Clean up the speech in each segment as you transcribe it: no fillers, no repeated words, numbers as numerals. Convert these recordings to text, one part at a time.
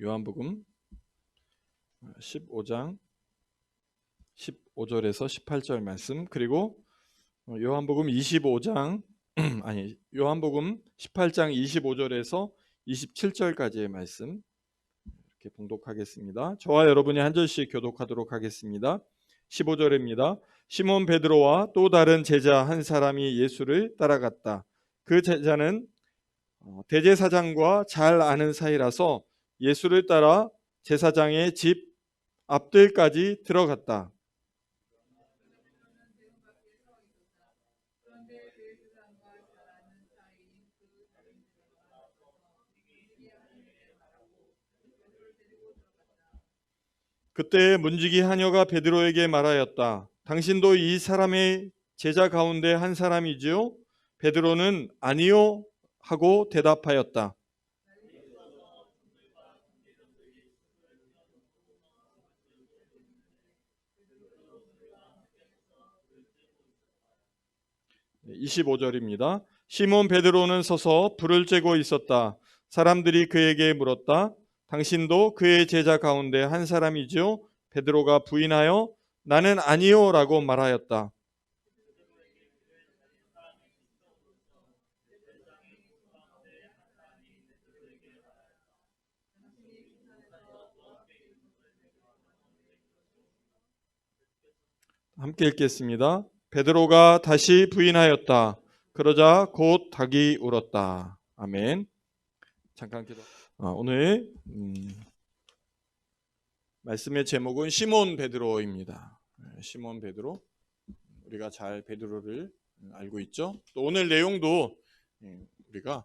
요한복음 15장 15절에서 18절 말씀, 그리고 요한복음 25장 요한복음 18장 25절에서 27절까지의 말씀 이렇게 봉독하겠습니다. 저와 여러분이 한 절씩 교독하도록 하겠습니다. 15절입니다. 시몬 베드로와 또 다른 제자 한 사람이 예수를 따라갔다. 그 제자는 대제사장과 잘 아는 사이라서 예수를 따라 제사장의 집 앞들까지 들어갔다. 그때 문지기 하녀가 베드로에게 말하였다. 당신도 이 사람의 제자 가운데 한 사람이지요? 베드로는 아니요 하고 대답하였다. 네, 25절입니다. 시몬 베드로는 서서 불을 쬐고 있었다. 사람들이 그에게 물었다. 당신도 그의 제자 가운데 한 사람이지요? 베드로가 부인하여 나는 아니요 라고 말하였다. 함께 읽겠습니다. 베드로가 다시 부인하였다. 그러자 곧 닭이 울었다. 아멘. 잠깐 기도. 오늘 말씀의 제목은 시몬 베드로입니다. 시몬 베드로. 우리가 잘 베드로를 알고 있죠. 또 오늘 내용도 우리가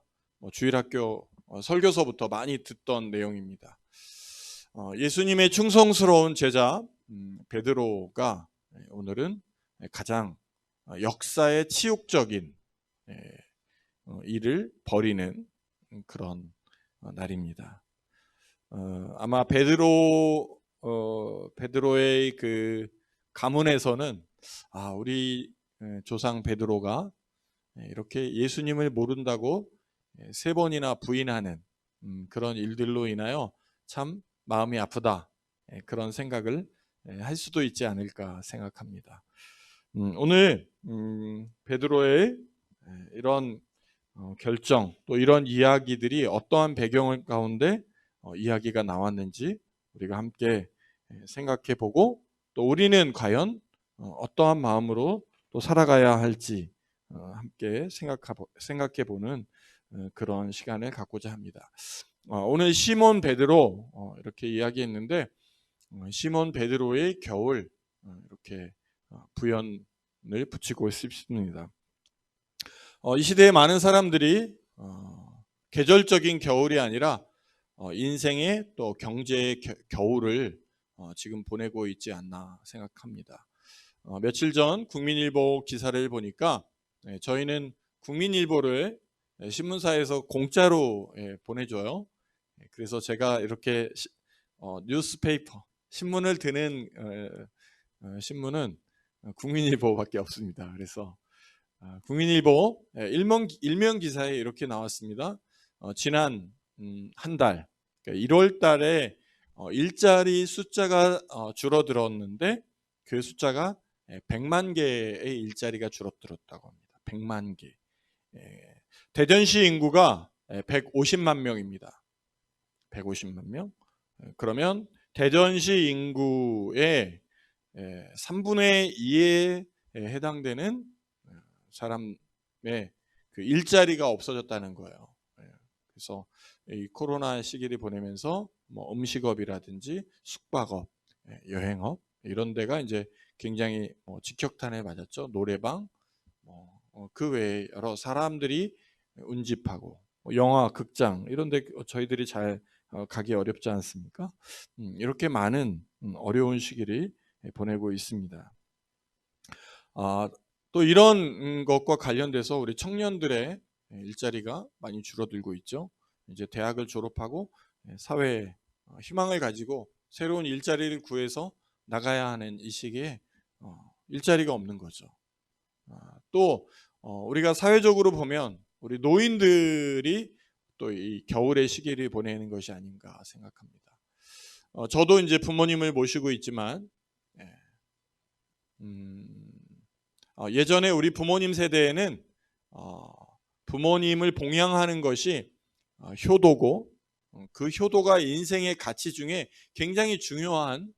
주일학교 설교서부터 많이 듣던 내용입니다. 예수님의 충성스러운 제자 베드로가 오늘은 가장 역사의 치욕적인 일을 벌이는 그런 날입니다. 아마 베드로의 그 가문에서는 우리 조상 베드로가 이렇게 예수님을 모른다고 3번이나 부인하는 그런 일들로 인하여 참 마음이 아프다, 그런 생각을 할 수도 있지 않을까 생각합니다. 오늘 베드로의 이런 결정, 또 이런 이야기들이 어떠한 배경 가운데 이야기가 나왔는지 우리가 함께 생각해보고, 또 우리는 과연 어떠한 마음으로 또 살아가야 할지 함께 생각해보는 그런 시간을 갖고자 합니다. 오늘 시몬 베드로 이렇게 이야기했는데, 시몬 베드로의 겨울 이렇게 부연을 붙이고 싶습니다. 이 시대에 많은 사람들이 계절적인 겨울이 아니라 인생의 또 경제의 겨울을 지금 보내고 있지 않나 생각합니다. 며칠 전 국민일보 기사를 보니까 저희는 국민일보를 신문사에서 공짜로 보내줘요. 그래서 제가 이렇게 뉴스페이퍼, 신문을 드는 신문은 국민일보밖에 없습니다. 그래서 국민일보 일면 기사에 이렇게 나왔습니다. 지난 한 달, 그러니까 1월 달에 일자리 숫자가 줄어들었는데 그 숫자가 100만 개의 일자리가 줄어들었다고 합니다. 100만 개. 대전시 인구가 150만 명입니다. 150만 명. 그러면 대전시 인구의 3분의 2에 해당되는 사람의 그 일자리가 없어졌다는 거예요. 그래서 이 코로나 시기를 보내면서 음식업이라든지 숙박업, 여행업 이런 데가 이제 굉장히 직격탄에 맞았죠. 노래방, 그 외에 여러 사람들이 운집하고 영화, 극장 이런 데 저희들이 잘 가기 어렵지 않습니까? 이렇게 많은 어려운 시기를 보내고 있습니다. 또 이런 것과 관련돼서 우리 청년들의 일자리가 많이 줄어들고 있죠. 이제 대학을 졸업하고 사회에 희망을 가지고 새로운 일자리를 구해서 나가야 하는 이 시기에 일자리가 없는 거죠. 또 우리가 사회적으로 보면 우리 노인들이 또 이 겨울의 시기를 보내는 것이 아닌가 생각합니다. 저도 이제 부모님을 모시고 있지만 예전에 우리 부모님 세대에는 부모님을 봉양하는 것이 효도고 그 효도가 인생의 가치 중에 굉장히 중요한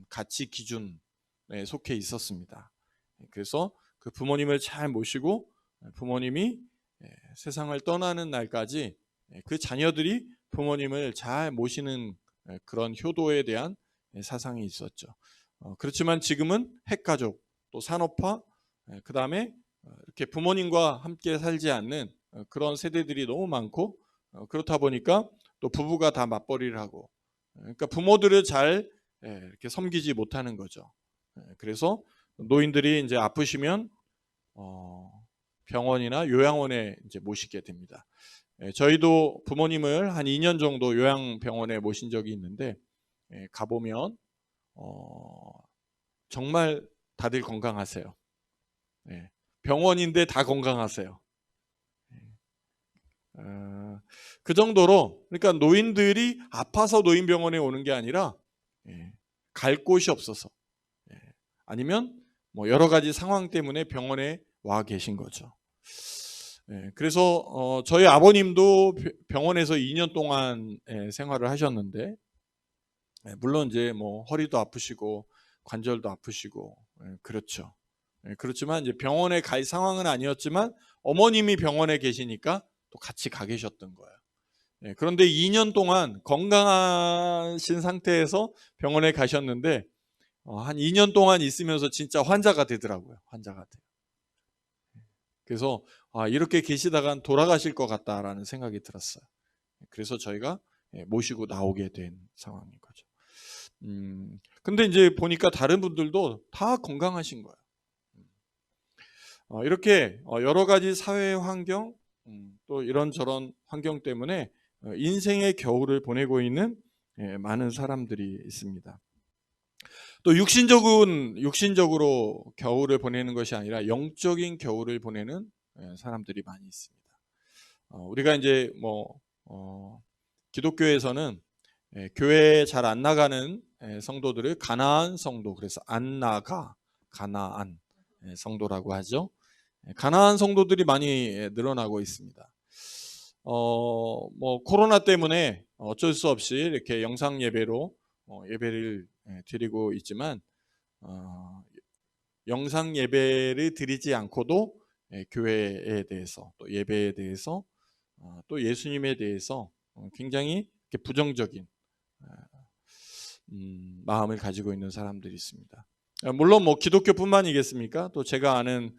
가치 기준에 속해 있었습니다. 그래서 그 부모님을 잘 모시고 부모님이 세상을 떠나는 날까지 그 자녀들이 부모님을 잘 모시는 그런 효도에 대한 사상이 있었죠. 그렇지만 지금은 핵가족, 또 산업화, 그 다음에 이렇게 부모님과 함께 살지 않는 그런 세대들이 너무 많고 그렇다 보니까 또 부부가 다 맞벌이를 하고 그러니까 부모들을 잘 이렇게 섬기지 못하는 거죠. 그래서 노인들이 이제 아프시면 병원이나 요양원에 이제 모시게 됩니다. 저희도 부모님을 한 2년 정도 요양병원에 모신 적이 있는데 가보면 정말 다들 건강하세요. 병원인데 다 건강하세요. 그 정도로 그러니까 노인들이 아파서 노인병원에 오는 게 아니라 갈 곳이 없어서 아니면 뭐 여러 가지 상황 때문에 병원에 와 계신 거죠. 그래서 저희 아버님도 병원에서 2년 동안 생활을 하셨는데 물론 이제 뭐 허리도 아프시고 관절도 아프시고 그렇죠. 그렇지만 이제 병원에 갈 상황은 아니었지만 어머님이 병원에 계시니까 또 같이 가 계셨던 거예요. 그런데 2년 동안 건강하신 상태에서 병원에 가셨는데 한 2년 동안 있으면서 진짜 환자가 되더라고요. 환자가 돼요. 그래서 이렇게 계시다간 돌아가실 것 같다라는 생각이 들었어요. 그래서 저희가 모시고 나오게 된 상황인 거죠. 근데 이제 보니까 다른 분들도 다 건강하신 거예요. 이렇게 여러 가지 사회 환경, 또 이런저런 환경 때문에 인생의 겨울을 보내고 있는 많은 사람들이 있습니다. 또 육신적으로 겨울을 보내는 것이 아니라 영적인 겨울을 보내는 사람들이 많이 있습니다. 우리가 이제 뭐 기독교에서는 교회에 잘 안 나가는 성도들을 가나안 성도, 그래서 안 나가 가나안 성도라고 하죠. 가나안 성도들이 많이 늘어나고 있습니다. 뭐 코로나 때문에 어쩔 수 없이 이렇게 영상 예배로 예배를 드리고 있지만 영상 예배를 드리지 않고도 교회에 대해서 또 예배에 대해서 또 예수님에 대해서 굉장히 부정적인 마음을 가지고 있는 사람들이 있습니다. 물론 뭐 기독교뿐만이겠습니까? 또 제가 아는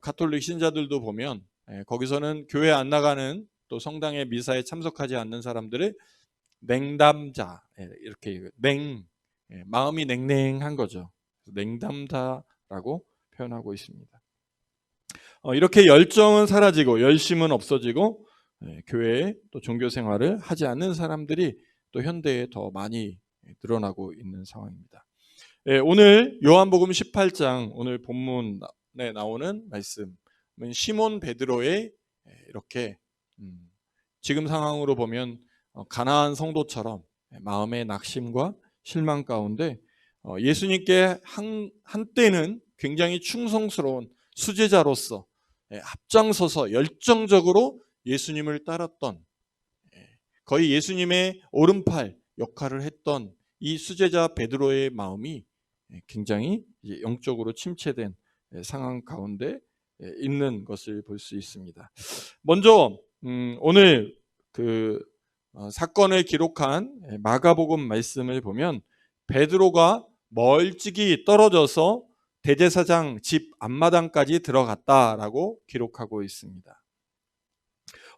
가톨릭 신자들도 보면 거기서는 교회 안 나가는 또 성당의 미사에 참석하지 않는 사람들을 냉담자, 이렇게 마음이 냉랭한 거죠. 냉담자라고 표현하고 있습니다. 이렇게 열정은 사라지고 열심은 없어지고 교회에 또 종교 생활을 하지 않는 사람들이 또 현대에 더 많이 늘어나고 있는 상황입니다. 오늘 요한복음 18장 오늘 본문에 나오는 말씀은 시몬 베드로의 이렇게 지금 상황으로 보면 가나안 성도처럼 마음의 낙심과 실망 가운데 예수님께 한때는 굉장히 충성스러운 수제자로서 앞장서서 열정적으로 예수님을 따랐던 거의 예수님의 오른팔 역할을 했던 이 수제자 베드로의 마음이 굉장히 영적으로 침체된 상황 가운데 있는 것을 볼 수 있습니다. 먼저 오늘 그 사건을 기록한 마가복음 말씀을 보면 베드로가 멀찍이 떨어져서 대제사장 집 앞마당까지 들어갔다라고 기록하고 있습니다.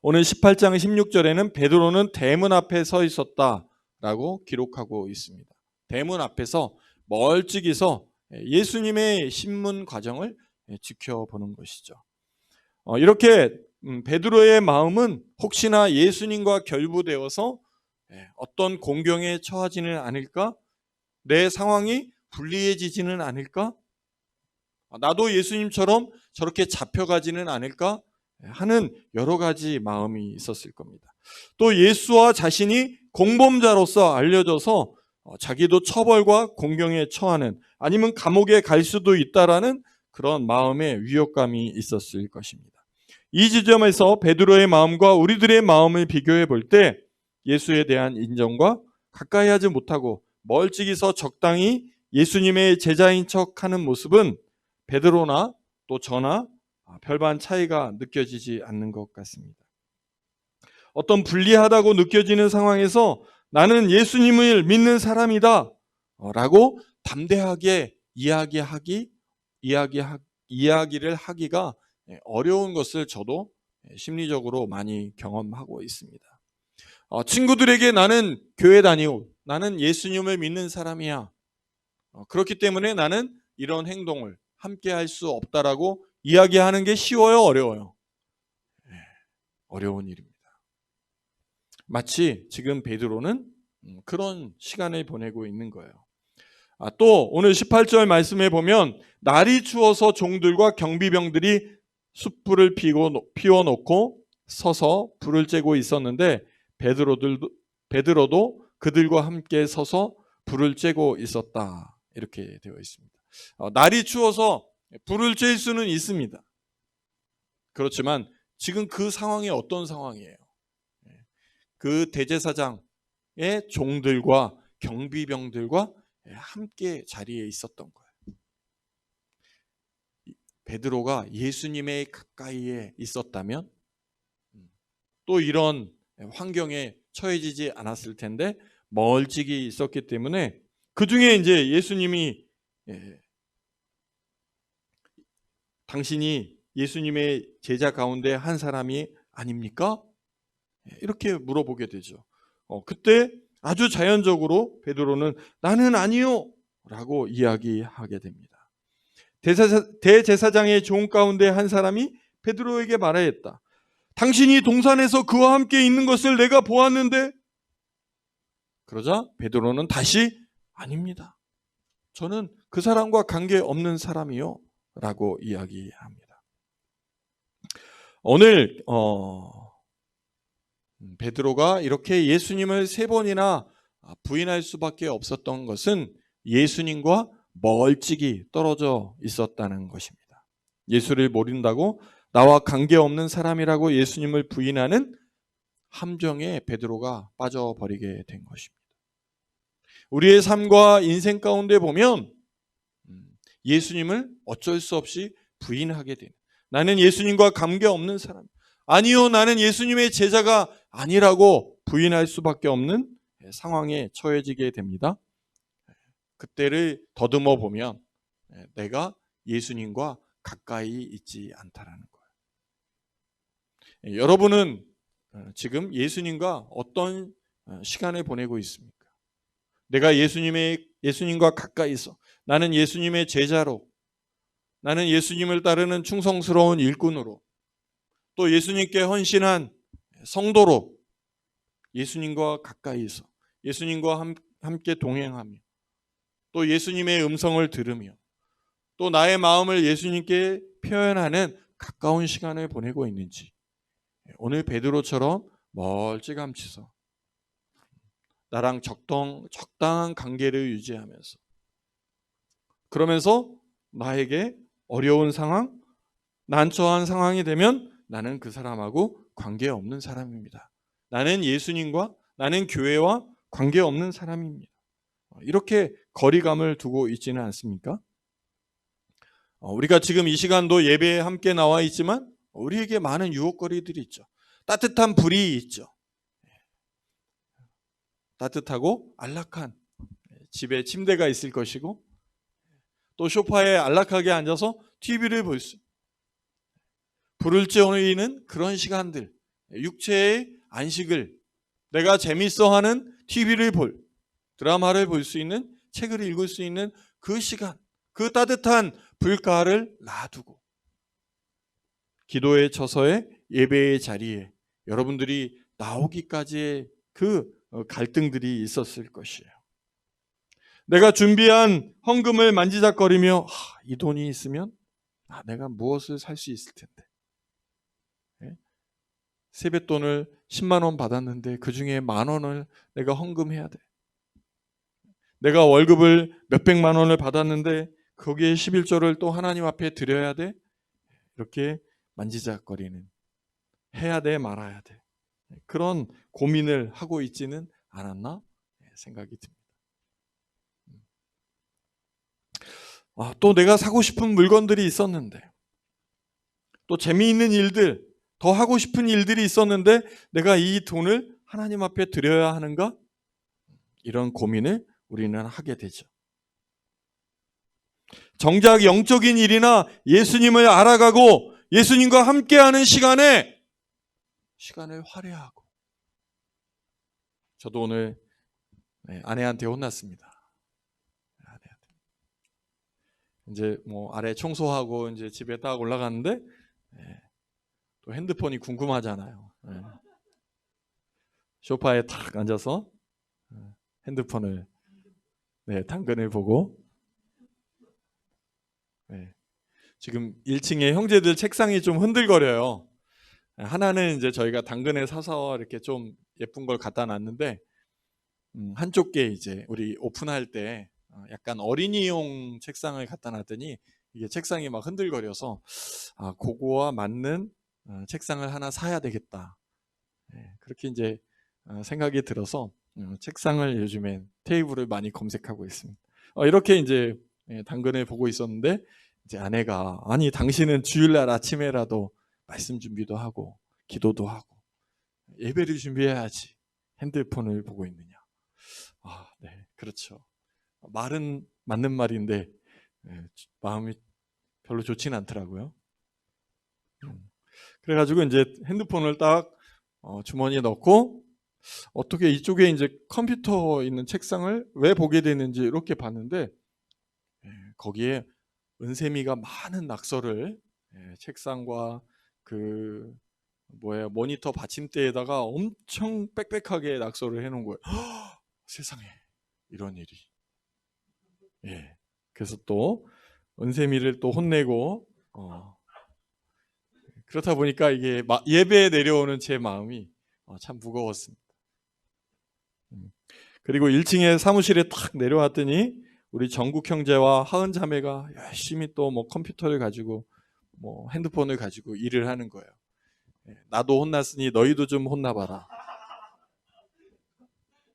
오늘 18장 16절에는 베드로는 대문 앞에 서 있었다라고 기록하고 있습니다. 대문 앞에서 멀찍이서 예수님의 신문 과정을 지켜보는 것이죠. 이렇게 베드로의 마음은 혹시나 예수님과 결부되어서 어떤 공경에 처하지는 않을까? 내 상황이 불리해지지는 않을까? 나도 예수님처럼 저렇게 잡혀가지는 않을까? 하는 여러 가지 마음이 있었을 겁니다. 또 예수와 자신이 공범자로서 알려져서 자기도 처벌과 공경에 처하는, 아니면 감옥에 갈 수도 있다라는 그런 마음의 위협감이 있었을 것입니다. 이 지점에서 베드로의 마음과 우리들의 마음을 비교해 볼 때 예수에 대한 인정과 가까이 하지 못하고 멀찍이서 적당히 예수님의 제자인 척하는 모습은 베드로나 또 저나 별반 차이가 느껴지지 않는 것 같습니다. 어떤 불리하다고 느껴지는 상황에서 나는 예수님을 믿는 사람이다 라고 담대하게 이야기를 하기가 어려운 것을 저도 심리적으로 많이 경험하고 있습니다. 친구들에게 나는 교회 다니고 나는 예수님을 믿는 사람이야. 그렇기 때문에 나는 이런 행동을 함께 할 수 없다라고 이야기하는 게 쉬워요, 어려워요? 어려운 일입니다. 마치 지금 베드로는 그런 시간을 보내고 있는 거예요. 또 오늘 18절 말씀에 보면 날이 추워서 종들과 경비병들이 숯불을 피워놓고 서서 불을 쬐고 있었는데 베드로도 그들과 함께 서서 불을 쬐고 있었다. 이렇게 되어 있습니다. 날이 추워서 불을 쬐일 수는 있습니다. 그렇지만 지금 그 상황이 어떤 상황이에요? 그 대제사장의 종들과 경비병들과 함께 자리에 있었던 거예요. 베드로가 예수님의 가까이에 있었다면 또 이런 환경에 처해지지 않았을 텐데 멀찍이 있었기 때문에 그 중에 이제 예수님이 당신이 예수님의 제자 가운데 한 사람이 아닙니까? 이렇게 물어보게 되죠. 그때 아주 자연적으로 베드로는 나는 아니요 라고 이야기하게 됩니다. 대제사장의 종 가운데 한 사람이 베드로에게 말하였다. 당신이 동산에서 그와 함께 있는 것을 내가 보았는데. 그러자 베드로는 다시 아닙니다. 저는 그 사람과 관계없는 사람이요 라고 이야기합니다. 오늘 베드로가 이렇게 예수님을 3번이나 부인할 수밖에 없었던 것은 예수님과 멀찍이 떨어져 있었다는 것입니다. 예수를 모른다고 나와 관계없는 사람이라고 예수님을 부인하는 함정에 베드로가 빠져버리게 된 것입니다. 우리의 삶과 인생 가운데 보면 예수님을 어쩔 수 없이 부인하게 되는, 나는 예수님과 관계없는 사람, 아니요 나는 예수님의 제자가 아니라고 부인할 수밖에 없는 상황에 처해지게 됩니다. 그때를 더듬어 보면 내가 예수님과 가까이 있지 않다라는 거예요. 여러분은 지금 예수님과 어떤 시간을 보내고 있습니까? 내가 예수님과 가까이 있어, 나는 예수님의 제자로, 나는 예수님을 따르는 충성스러운 일꾼으로, 또 예수님께 헌신한 성도로 예수님과 가까이 있어 예수님과 함께 동행하며 또 예수님의 음성을 들으며 또 나의 마음을 예수님께 표현하는 가까운 시간을 보내고 있는지, 오늘 베드로처럼 멀찌감치서 나랑 적당한 관계를 유지하면서, 그러면서 나에게 어려운 상황, 난처한 상황이 되면 나는 그 사람하고 관계없는 사람입니다. 나는 예수님과, 나는 교회와 관계없는 사람입니다. 이렇게 거리감을 두고 있지는 않습니까? 우리가 지금 이 시간도 예배에 함께 나와 있지만 우리에게 많은 유혹거리들이 있죠. 따뜻한 불이 있죠. 따뜻하고 안락한 집에 침대가 있을 것이고, 또 소파에 안락하게 앉아서 TV를 볼 수, 불을 쬐는 그런 시간들, 육체의 안식을, 내가 재밌어하는 TV를 드라마를 볼 수 있는, 책을 읽을 수 있는 그 시간, 그 따뜻한 불가를 놔두고 기도의 처소에, 예배의 자리에 여러분들이 나오기까지의 그 갈등들이 있었을 것이에요. 내가 준비한 헌금을 만지작거리며 이 돈이 있으면 내가 무엇을 살 수 있을 텐데, 세뱃돈을 10만 원 받았는데 그 중에 10,000원을 내가 헌금해야 돼. 내가 월급을 몇백만 원을 받았는데 거기에 11조를 또 하나님 앞에 드려야 돼. 이렇게 만지작거리는, 해야 돼 말아야 돼, 그런 고민을 하고 있지는 않았나 생각이 듭니다. 또 내가 사고 싶은 물건들이 있었는데, 또 재미있는 일들, 더 하고 싶은 일들이 있었는데 내가 이 돈을 하나님 앞에 드려야 하는가? 이런 고민을 우리는 하게 되죠. 정작 영적인 일이나 예수님을 알아가고 예수님과 함께하는 시간을 할애하고. 저도 오늘 아내한테 혼났습니다. 이제 아래 청소하고 이제 집에 딱 올라갔는데 또 핸드폰이 궁금하잖아요. 소파에 탁 앉아서 핸드폰을 당근을 보고, 지금 1층에 형제들 책상이 좀 흔들거려요. 하나는 이제 저희가 당근에 사서 이렇게 좀 예쁜 걸 갖다 놨는데, 한쪽 게 이제 우리 오픈할 때 약간 어린이용 책상을 갖다 놨더니 이게 책상이 막 흔들거려서 그거와 맞는 책상을 하나 사야 되겠다. 그렇게 이제 생각이 들어서 책상을 요즘엔 테이블을 많이 검색하고 있습니다. 이렇게 이제 당근을 보고 있었는데, 이제 아내가 아니 당신은 주일날 아침에라도 말씀 준비도 하고 기도도 하고 예배를 준비해야지 핸드폰을 보고 있느냐. 네, 그렇죠. 말은 맞는 말인데 마음이 별로 좋지는 않더라고요. 그래가지고 이제 핸드폰을 딱 주머니에 넣고, 어떻게 이쪽에 이제 컴퓨터 있는 책상을 왜 보게 되는지 이렇게 봤는데, 거기에 은세미가 많은 낙서를 책상과 그 모니터 받침대에다가 엄청 빽빽하게 낙서를 해놓은 거예요. 세상에 이런 일이. 그래서 또 은세미를 또 혼내고, 그렇다 보니까 이게 예배에 내려오는 제 마음이 참 무거웠습니다. 그리고 1층에 사무실에 탁 내려왔더니 우리 정국 형제와 하은 자매가 열심히 또 컴퓨터를 가지고 핸드폰을 가지고 일을 하는 거예요. 나도 혼났으니 너희도 좀 혼나봐라.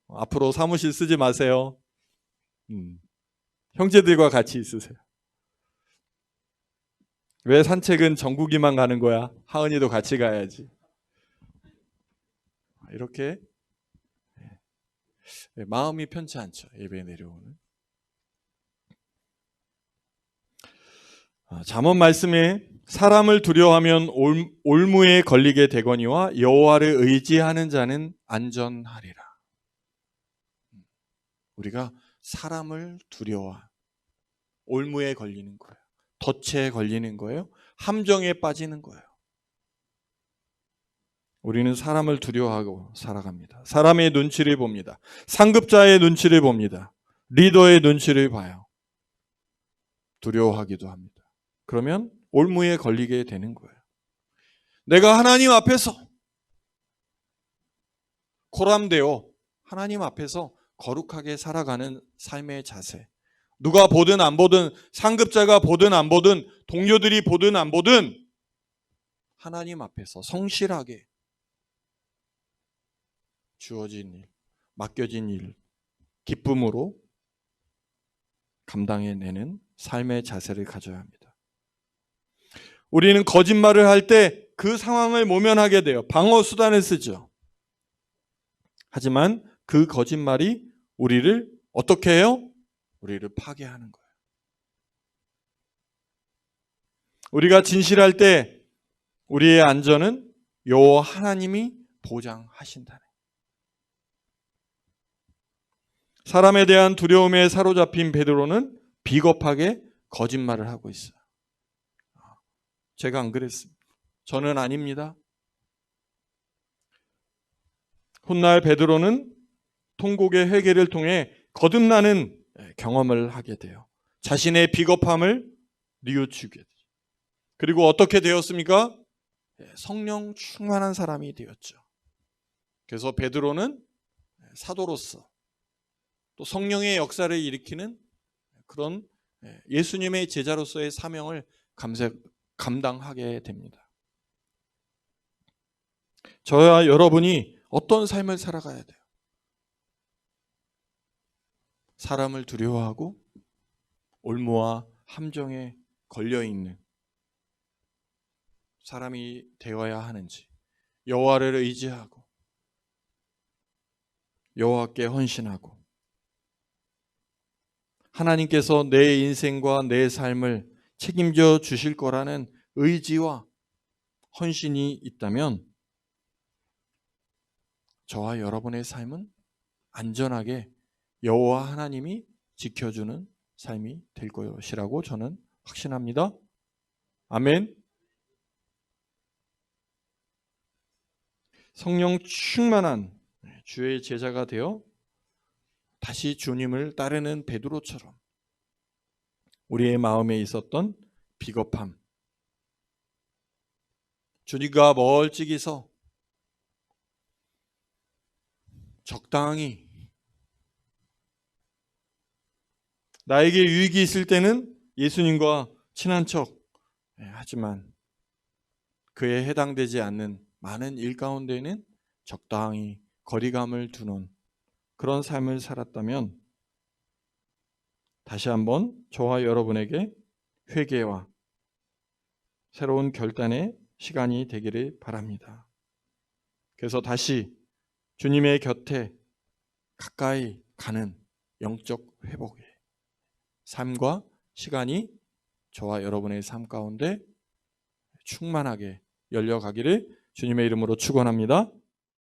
앞으로 사무실 쓰지 마세요. 형제들과 같이 있으세요. 왜 산책은 정국이만 가는 거야? 하은이도 같이 가야지. 이렇게 마음이 편치 않죠. 예배에 내려오는. 잠언 말씀에 사람을 두려워하면 올무에 걸리게 되거니와 여호와를 의지하는 자는 안전하리라. 우리가 사람을 두려워, 올무에 걸리는 거예요. 덫에 걸리는 거예요. 함정에 빠지는 거예요. 우리는 사람을 두려워하고 살아갑니다. 사람의 눈치를 봅니다. 상급자의 눈치를 봅니다. 리더의 눈치를 봐요. 두려워하기도 합니다. 그러면 올무에 걸리게 되는 거예요. 내가 하나님 앞에서 코람되어 하나님 앞에서 거룩하게 살아가는 삶의 자세. 누가 보든 안 보든, 상급자가 보든 안 보든, 동료들이 보든 안 보든 하나님 앞에서 성실하게 주어진 일, 맡겨진 일, 기쁨으로 감당해내는 삶의 자세를 가져야 합니다. 우리는 거짓말을 할 때 그 상황을 모면하게 돼요. 방어 수단을 쓰죠. 하지만 그 거짓말이 우리를 어떻게 해요? 우리를 파괴하는 거예요. 우리가 진실할 때 우리의 안전은 여호와 하나님이 보장하신다는. 사람에 대한 두려움에 사로잡힌 베드로는 비겁하게 거짓말을 하고 있어요. 제가 안 그랬습니다. 저는 아닙니다. 훗날 베드로는 통곡의 회개를 통해 거듭나는 경험을 하게 돼요. 자신의 비겁함을 뉘우치게 돼요. 그리고 어떻게 되었습니까? 성령 충만한 사람이 되었죠. 그래서 베드로는 사도로서 또 성령의 역사를 일으키는 그런 예수님의 제자로서의 사명을 감당하게 됩니다. 저와 여러분이 어떤 삶을 살아가야 돼요? 사람을 두려워하고 올무와 함정에 걸려있는 사람이 되어야 하는지, 여호와를 의지하고 여호와께 헌신하고 하나님께서 내 인생과 내 삶을 책임져 주실 거라는 의지와 헌신이 있다면 저와 여러분의 삶은 안전하게 여호와 하나님이 지켜주는 삶이 될 것이라고 저는 확신합니다. 아멘. 성령 충만한 주의 제자가 되어 다시 주님을 따르는 베드로처럼 우리의 마음에 있었던 비겁함, 주님과 멀찍이서 적당히 나에게 유익이 있을 때는 예수님과 친한 척 하지만 그에 해당되지 않는 많은 일 가운데는 적당히 거리감을 두는 그런 삶을 살았다면 다시 한번 저와 여러분에게 회개와 새로운 결단의 시간이 되기를 바랍니다. 그래서 다시 주님의 곁에 가까이 가는 영적 회복의 삶과 시간이 저와 여러분의 삶 가운데 충만하게 열려가기를 주님의 이름으로 축원합니다.